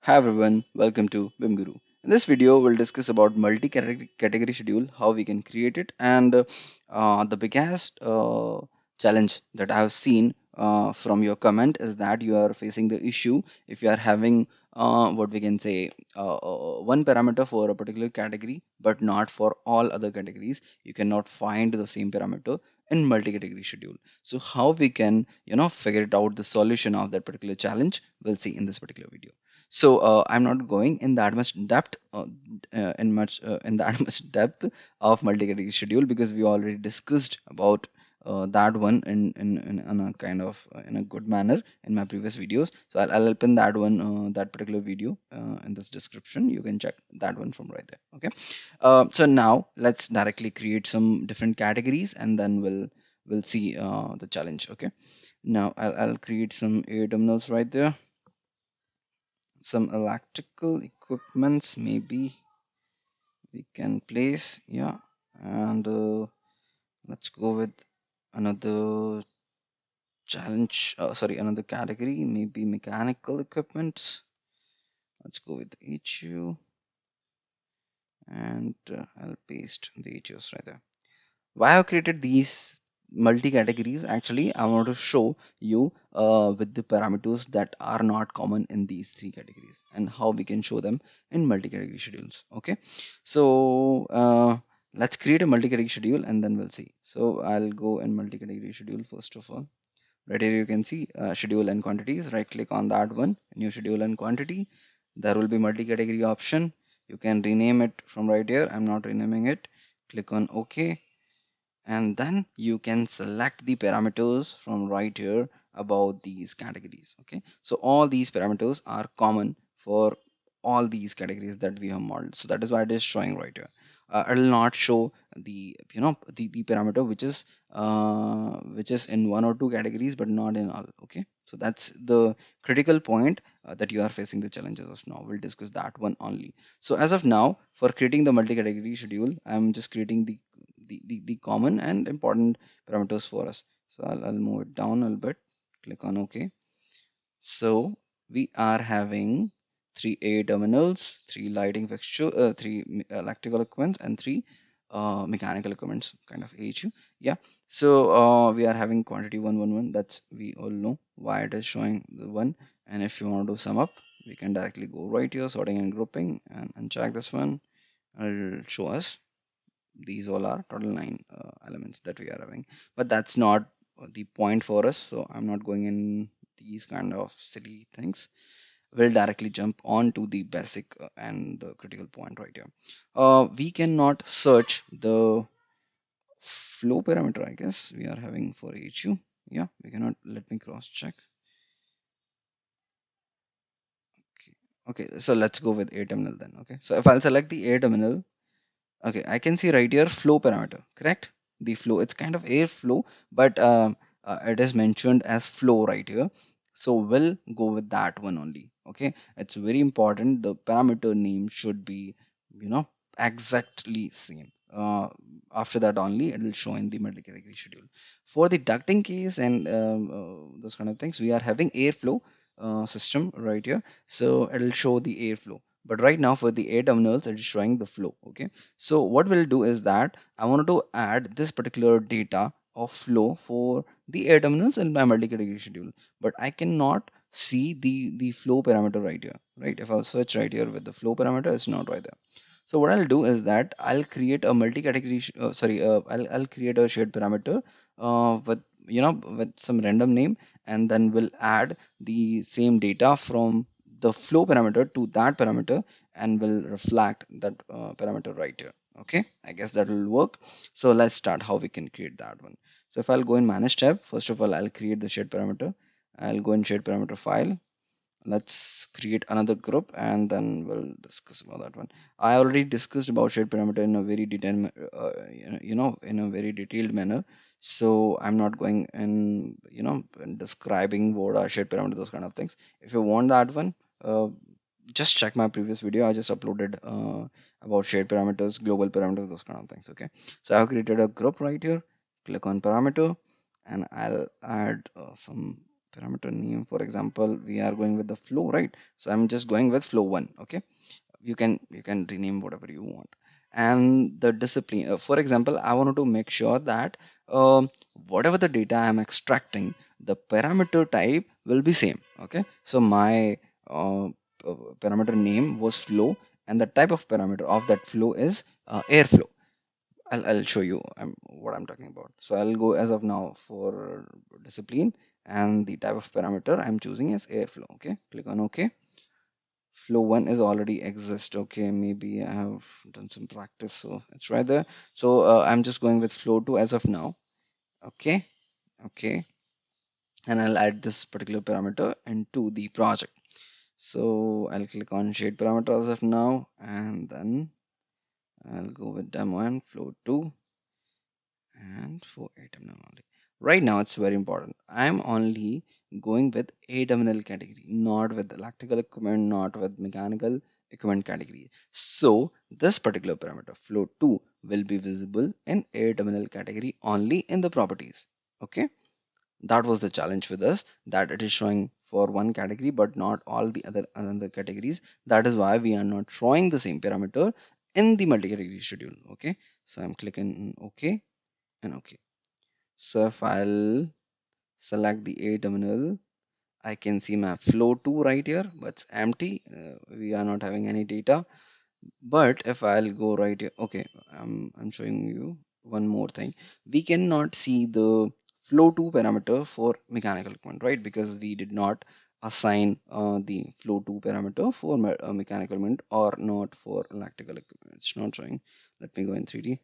Hi everyone, welcome to BIM Guru. In this video, we'll discuss about multi-category schedule, how we can create it, and the biggest challenge that I have seen from your comment is that you are facing the issue if you are having what we can say one parameter for a particular category, but not for all other categories. You cannot find the same parameter in multi-category schedule. So how we can, figure it out the solution of that particular challenge, we'll see in this particular video. So I'm not going in that much depth, in that much depth of multi-category schedule because we already discussed about that one in a kind of in a good manner in my previous videos. So I'll pin that one, that particular video in this description. You can check that one from right there. Okay. So now let's directly create some different categories and then we'll see the challenge. Okay. Now I'll create some air terminals right there, some electrical equipments maybe we can place, yeah. And let's go with another challenge, sorry, another category, maybe mechanical equipment. Let's go with HU, and I'll paste the HUs right there. Why I've created these multi-categories, actually I want to show you with the parameters that are not common in these three categories and how we can show them in multi-category schedules. Okay, so let's create a multi-category schedule and then we'll see. So I'll go in multi-category schedule. First of all, right here you can see schedule and quantities. Right click on that one, new schedule and quantity. There will be multi-category option. You can rename it from right here. I'm not renaming it. Click on OK, and then you can select the parameters from right here about these categories. Okay, so all these parameters are common for all these categories that we have modeled, so that is why it is showing right here. I will not show the the parameter which is in one or two categories but not in all. Okay, so that's the critical point that you are facing the challenges of. Now we'll discuss that one only. So as of now, for creating the multi-category schedule, I'm just creating the common and important parameters for us. So I'll move it down a little bit, click on OK. So we are having three A terminals, three lighting fixture, three electrical equipments, and three mechanical equipments, kind of HU. Yeah. So we are having quantity 111. That's we all know why it is showing the one. And if you want to sum up, we can directly go right here, sorting and grouping, and check this one. It'll show us these all are total nine elements that we are having, but that's not the point for us, so I'm not going in these kind of silly things. We'll directly jump on to the basic and the critical point right here. We cannot search the flow parameter, I guess we are having for HU. Yeah, we cannot. Let me cross check. Okay, okay, so let's go with air terminal then. Okay, so if I'll select the air terminal. Okay, I can see right here flow parameter, correct? The flow, it's kind of airflow, but it is mentioned as flow right here. So we'll go with that one only. Okay, it's very important. The parameter name should be, you know, exactly same. After that only it will show in the multi-category schedule. For the ducting case and those kind of things, we are having airflow system right here. So it'll show the airflow. But right now for the air terminals, it is showing the flow. Okay, so what we'll do is that I wanted to add this particular data of flow for the air terminals in my multi-category schedule, but I cannot see the flow parameter right here. Right, if I'll search right here with the flow parameter, it's not right there. So what I'll do is that I'll create a multi-category, I'll create a shared parameter with with some random name, and then we'll add the same data from the flow parameter to that parameter, and will reflect that parameter right here. Okay, I guess that will work. So let's start how we can create that one. So if I'll go in manage tab, first of all, I'll create the shared parameter. I'll go in shared parameter file. Let's create another group and then we'll discuss about that one. I already discussed about shared parameter in a very detailed in a very detailed manner, so I'm not going in in describing what are shared parameter, those kind of things. If you want that one, just check my previous video. I just uploaded about shared parameters, global parameters, those kind of things. Okay, so I've created a group right here. Click on parameter and I'll add some parameter name, for example, we are going with the flow, right? So I'm just going with flow 1. Okay, you can rename whatever you want. And the discipline, for example, I wanted to make sure that whatever the data I'm extracting, the parameter type will be same. Okay, so my parameter name was flow, and the type of parameter of that flow is airflow. I'll show you what I'm talking about. So I'll go as of now for discipline, and the type of parameter I'm choosing is airflow. Okay, click on OK. Flow 1 is already exist. Okay, maybe I have done some practice, so it's right there. So I'm just going with flow 2 as of now. Okay, okay, and I'll add this particular parameter into the project. So I'll click on shade parameter as of now, and then I'll go with demo and flow 2 and for AWL only. Right now, it's very important. I'm only going with AWL category, not with electrical equipment, not with mechanical equipment category. So this particular parameter, flow 2, will be visible in AWL category only in the properties. Okay, that was the challenge with us, that it is showing for one category but not all the other categories. That is why we are not showing the same parameter in the multi-category schedule. Okay, so I'm clicking OK and OK. So if I'll select the A terminal, I can see my flow 2 right here, but it's empty. We are not having any data. But if I'll go right here, okay, I'm showing you one more thing. We cannot see the flow 2 parameter for mechanical equipment, right? Because we did not assign the flow 2 parameter for mechanical equipment or not for electrical equipment. It's not showing. Let me go in 3D.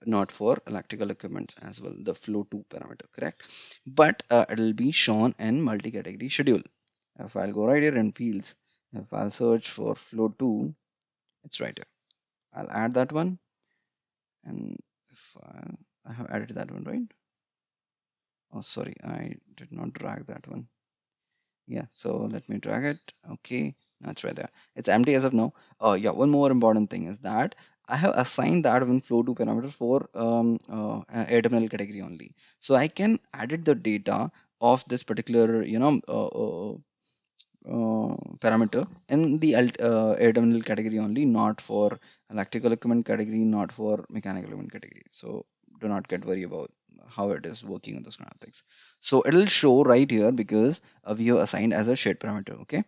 Not for electrical equipment as well, the flow 2 parameter, correct? But it will be shown in multi-category schedule. If I'll go right here in fields, if I'll search for flow 2, it's right here. I'll add that one, and if I have added that one, right? Oh, sorry, I did not drag that one. Yeah, so let me drag it. Okay, that's right there. It's empty as of now. Yeah, one more important thing is that I have assigned that one flow to parameter for AWL category only. So I can edit the data of this particular, parameter in the AWL category only, not for electrical equipment category, not for mechanical equipment category. So do not get worried about how it is working on those kind of things. So it'll show right here because we have assigned as a shade parameter. Okay.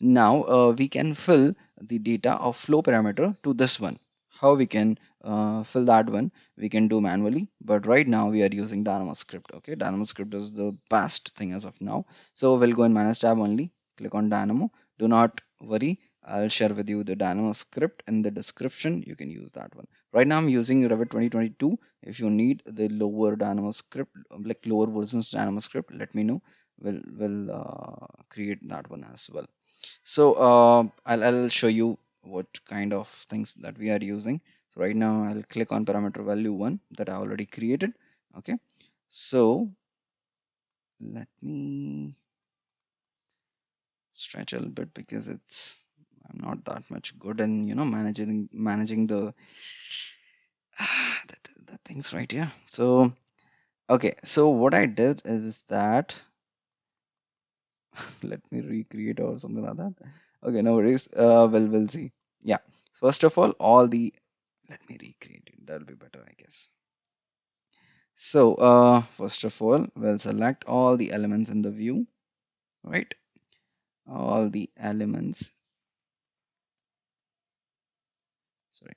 Now we can fill the data of flow parameter to this one. How we can fill that one? We can do manually, but right now we are using Dynamo script. Okay, Dynamo script is the best thing as of now. So we'll go in manage tab only. Click on Dynamo. Do not worry. I'll share with you the Dynamo script in the description. You can use that one. Right now I'm using Revit 2022. If you need the lower Dynamo script, like lower versions Dynamo script, let me know. We'll create that one as well. So I'll show you what kind of things that we are using. So right now I'll click on parameter value 1 that I already created. Okay, so let me stretch a little bit because I'm not that much good in managing the things right here. So okay, so what I did is that let me recreate or something like that. Okay, no worries. We'll see. Yeah. First of all the let me recreate it. That'll be better, I guess. So, first of all, we'll select all the elements in the view, right? All the elements, sorry,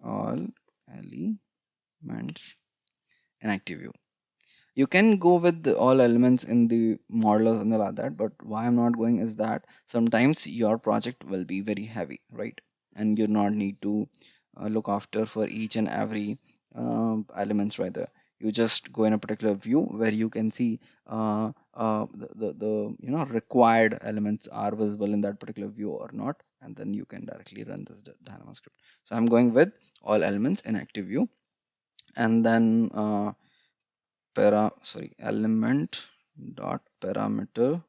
all elements in active view. You can go with all elements in the modelers and all like that, but why I'm not going is that sometimes your project will be very heavy, right? And you not need to look after for each and every elements right there. You just go in a particular view where you can see the required elements are visible in that particular view or not, and then you can directly run this Dynamo script. So I'm going with all elements in active view, and then element dot parameter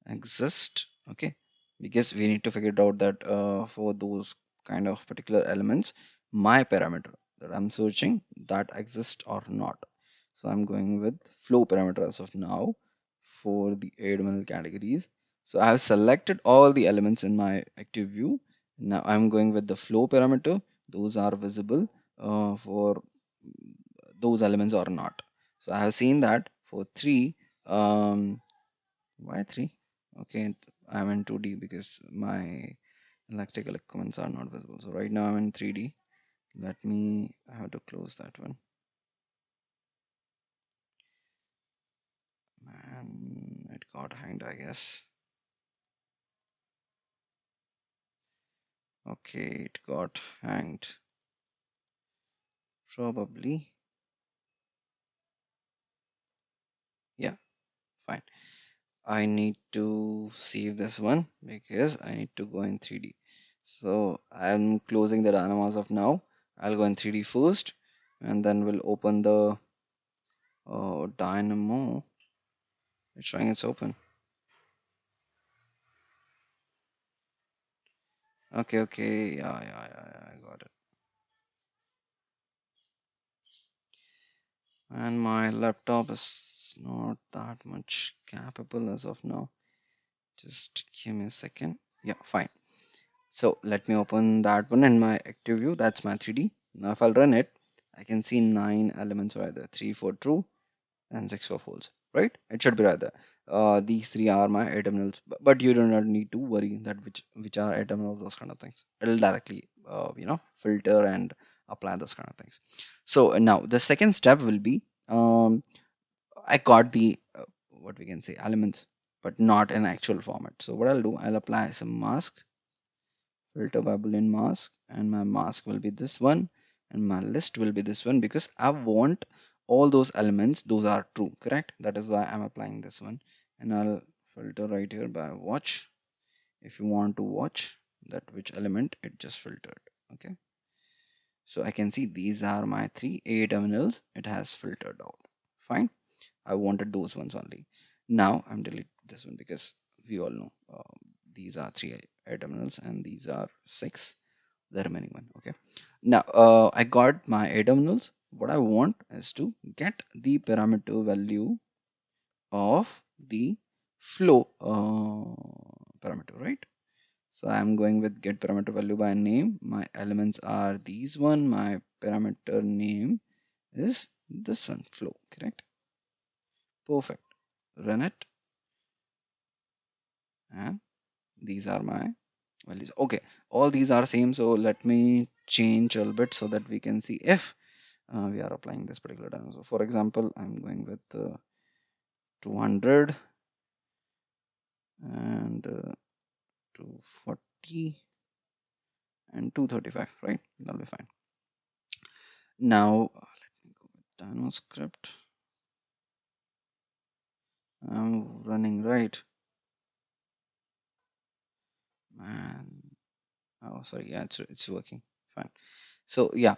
exist. Okay, because we need to figure it out that for those kind of particular elements, my parameter that I'm searching, that exists or not. So I'm going with flow parameter as of now for the AML categories. So I have selected all the elements in my active view. Now I'm going with the flow parameter. Those are visible for those elements or not. So I have seen that for three. Why three? Okay, I'm in 2D because my electrical equipments are not visible. So right now I'm in 3D. Let me, I have to close that one. Man, it got hanged, I guess. Okay, it got hanged. Probably. Yeah, fine. I need to save this one because I need to go in 3D. So I'm closing the dynamo as of now. I'll go in 3D first and then we'll open the dynamo. It's showing it's open. Okay, okay. Yeah, I got it. And my laptop is not that much capable as of now. Just give me a second. Yeah, fine. So let me open that one in my active view. That's my 3D. Now if I'll run it, I can see 9 elements right there. 3 for true and 6 for false. Right? It should be right there. These three are my terminals, but you do not need to worry that which are terminals, those kind of things. It'll directly filter and apply those kind of things. So now the second step will be I got the what we can say elements, but not in actual format. So what I'll do, I'll apply some mask, filter by boolean mask, and my mask will be this one, and my list will be this one because I want all those elements, those are true, correct? That is why I'm applying this one, and I'll filter right here by watch. If you want to watch that which element it just filtered, okay? So I can see these are my three A terminals. It has filtered out. Fine. I wanted those ones only. Now I'm delete this one because we all know these are three air terminals and these are six, the remaining one. Okay. Now I got my air terminals. What I want is to get the parameter value of the flow parameter, right? So I'm going with get parameter value by name. My elements are these one. My parameter name is this one, flow, correct? Perfect. Run it, and these are my values. Okay, all these are same. So let me change a little bit so that we can see if we are applying this particular dynamo. So for example, I'm going with 200 and 240 and 235, right? That'll be fine. Now let me go with dynamo script. I'm running right. And oh, sorry, yeah, it's working fine. So yeah,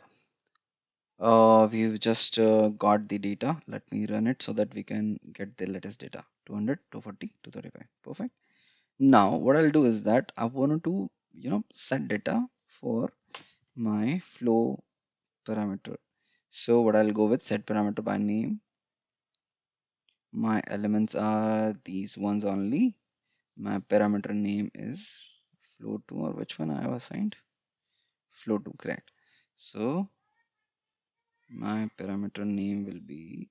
we've just got the data. Let me run it so that we can get the latest data. 200, 240, 235. Perfect. Now what I'll do is that I want to, set data for my flow parameter. So what I'll go with set parameter by name. My elements are these ones only. My parameter name is flow2 or which one I have assigned? Flow2, correct. So my parameter name will be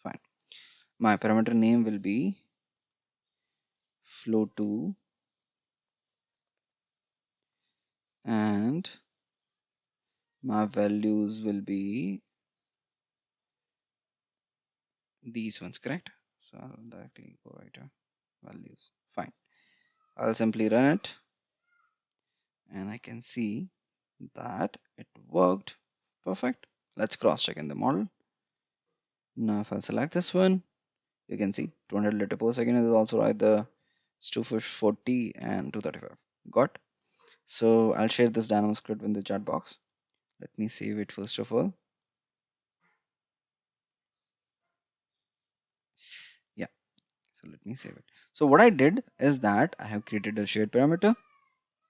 fine. My parameter name will be flow2 and my values will be these ones, correct? So I'll directly go right here, values, fine. I'll simply run it and I can see that it worked perfect. Let's cross check in the model. Now if I select this one, you can see 200 liter per second is also right there. It's 240 and 235. Got. So I'll share this dynamo script in the chat box. Let me save it first of all. Yeah, so let me save it. So what I did is that I have created a shared parameter,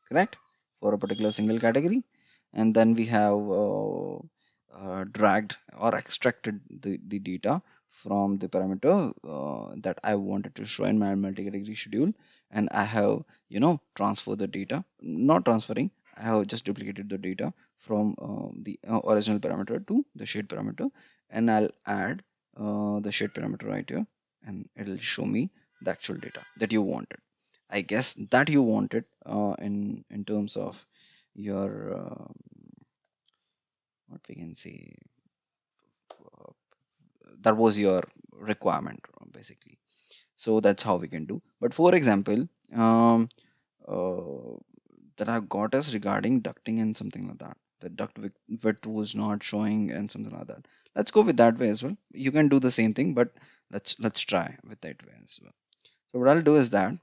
correct? for a particular single category, and then we have dragged or extracted the data from the parameter that I wanted to show in my multi-category schedule, and I have transferred the data, not transferring, I have just duplicated the data from the original parameter to the shade parameter, and I'll add the shade parameter right here, and it'll show me the actual data that you wanted. I guess that you wanted in terms of your what we can say, uh, that was your requirement basically. So that's how we can do. But for example, uh, that I got us regarding ducting and something like that. The width was not showing and something like that. Let's go with that way as well. You can do the same thing, but let's try with that way as well. So what I'll do is that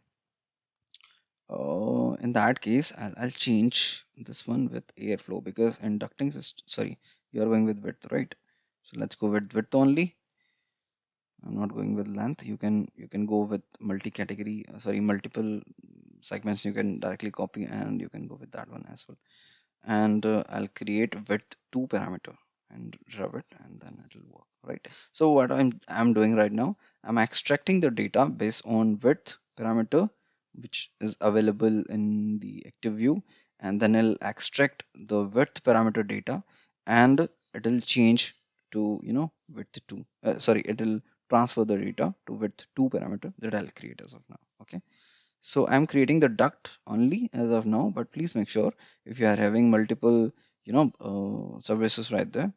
in that case, I'll change this one with airflow because inducting system, sorry, you're going with width, right? So let's go with width only. I'm not going with length. You can go with multi-category, sorry, multiple segments. You can directly copy and you can go with that one as well. And I'll create width 2 parameter and rub it, and then it'll work, right? So what I'm doing right now, I'm extracting the data based on width parameter, which is available in the active view, and then I'll extract the width parameter data, and it'll change to width 2. Sorry, it'll transfer the data to width 2 parameter that I'll create as of now. Okay. So I'm creating the duct only as of now, but please make sure if you are having multiple, services right there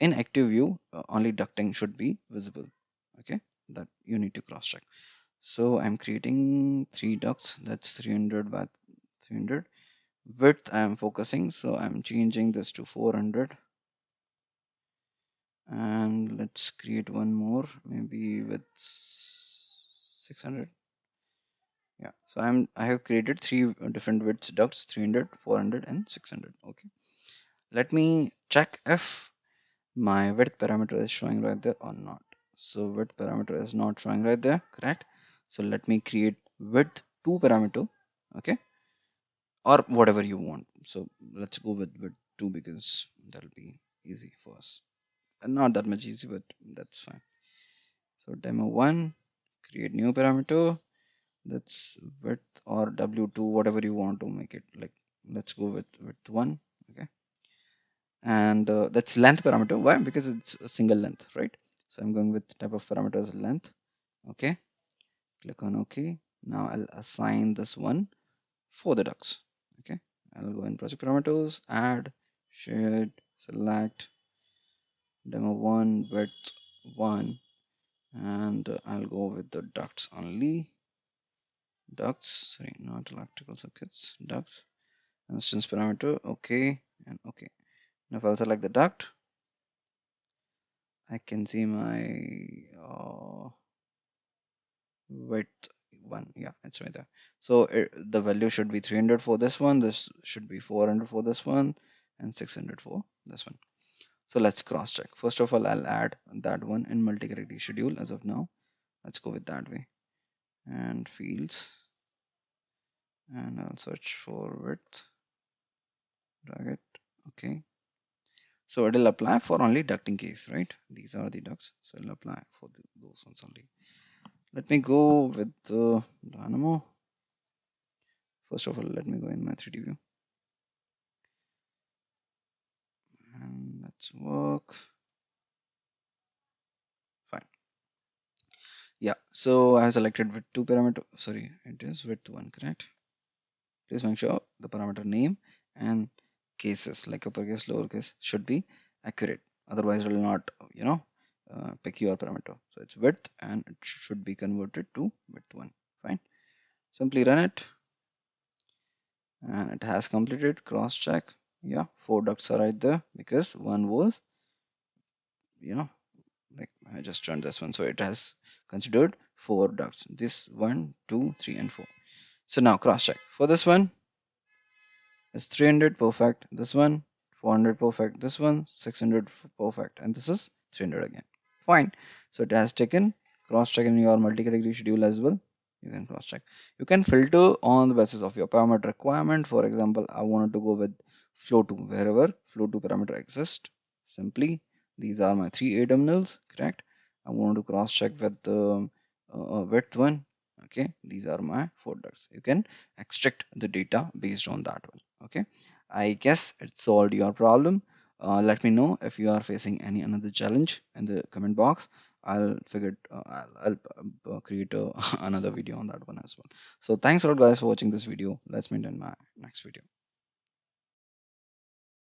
in active view, only ducting should be visible. Okay, that you need to cross check. So I'm creating 3 ducts. That's 300 by 300. Width I'm focusing, so I'm changing this to 400. And let's create one more, maybe with 600. Yeah, so I have created 3 different widths ducts, 300, 400, and 600. Okay, let me check if my width parameter is showing right there or not. So width parameter is not showing right there, correct? So let me create width 2 parameter, okay, or whatever you want. So let's go with width 2 because that'll be easy for us. And not that much easy, but that's fine. So demo 1, create new parameter. That's width or w2, whatever you want to make it. Like, let's go with width 1. Okay, and that's length parameter. Why? Because it's a single length, right? So I'm going with type of parameters length. Okay, click on OK. Now I'll assign this one for the ducts. Okay, I'll go in project parameters, add, shared, select, demo 1, width 1, and I'll go with the ducts only. Ducts, sorry, not electrical circuits, ducts. Instance parameter, okay, and okay. Now if I'll select the duct, I can see my width 1. Yeah, it's right there. So the value should be 300 for this one, this should be 400 for this one, and 600 for this one. So let's cross check. First of all, I'll add that one in multi-category schedule as of now. Let's go with that way. And fields, and I'll search for width, drag it, okay. So it'll apply for only ducting case, right? These are the ducts, so it'll apply for those ones only. Let me go with the Dynamo. First of all, let me go in my 3D view. And let's work. Fine. Yeah, so I have selected width 2 parameter. Sorry, it is width 1, correct? Please make sure the parameter name and cases like uppercase, lowercase should be accurate. Otherwise, it will not, pick your parameter. So it's width and it should be converted to width 1. Fine. Simply run it. And it has completed. Cross check. Yeah, 4 ducts are right there because one was, like I just turned this one, so it has considered 4 ducts. This 1, 2, 3, and 4. So now cross check. For this one, it's 300 perfect. This one, 400 perfect. This one, 600 perfect, and this is 300 again. Fine. So it has taken cross check in your multi-category schedule as well. You can cross check. You can filter on the basis of your parameter requirement. For example, I wanted to go with flow to. Wherever flow to parameter exists, simply these are my three A terminals, correct? I want to cross check with the width one. Okay, these are my folders. You can extract the data based on that one. Okay, I guess it solved your problem. Let me know if you are facing any another challenge in the comment box. I'll create another video on that one as well. So thanks a lot guys for watching this video. Let's meet in my next video.